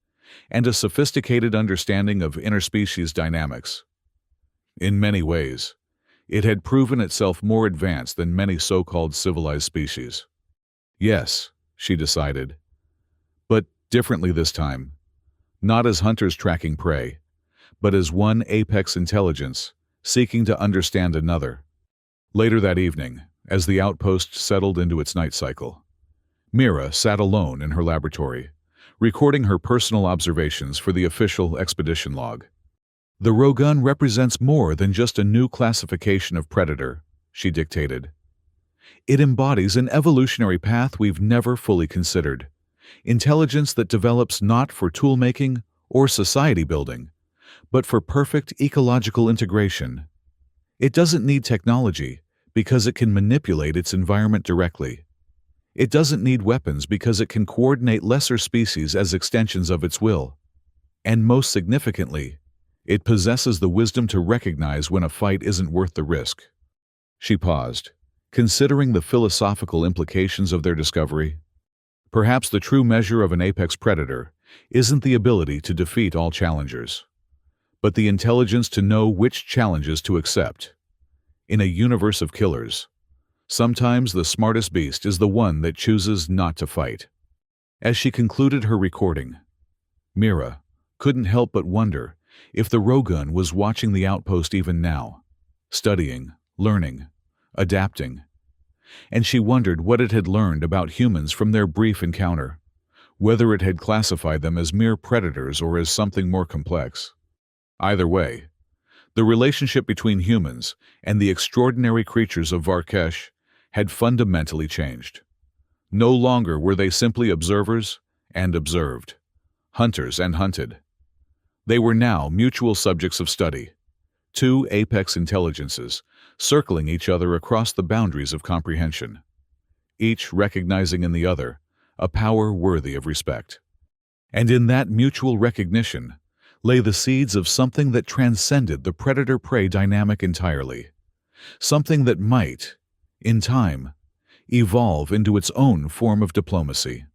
and a sophisticated understanding of interspecies dynamics. In many ways, it had proven itself more advanced than many so-called civilized species. Yes, she decided, but differently this time, not as hunters tracking prey, but as one apex intelligence seeking to understand another. Later that evening, as the outpost settled into its night cycle, Mira sat alone in her laboratory, recording her personal observations for the official expedition log. The Rogun represents more than just a new classification of predator, she dictated. It embodies an evolutionary path we've never fully considered, intelligence that develops not for tool-making or society-building, but for perfect ecological integration. It doesn't need technology because it can manipulate its environment directly. It doesn't need weapons because it can coordinate lesser species as extensions of its will. And most significantly, it possesses the wisdom to recognize when a fight isn't worth the risk. She paused, considering the philosophical implications of their discovery. Perhaps the true measure of an apex predator isn't the ability to defeat all challengers, but the intelligence to know which challenges to accept. In a universe of killers, sometimes the smartest beast is the one that chooses not to fight. As she concluded her recording, Mira couldn't help but wonder if the Rogun was watching the outpost even now, studying, learning, adapting. And she wondered what it had learned about humans from their brief encounter, whether it had classified them as mere predators or as something more complex. Either way, the relationship between humans and the extraordinary creatures of Varkesh had fundamentally changed. No longer were they simply observers and observed, hunters and hunted. They were now mutual subjects of study, two apex intelligences circling each other across the boundaries of comprehension, each recognizing in the other a power worthy of respect. And in that mutual recognition lay the seeds of something that transcended the predator-prey dynamic entirely, something that might, in time, evolve into its own form of diplomacy.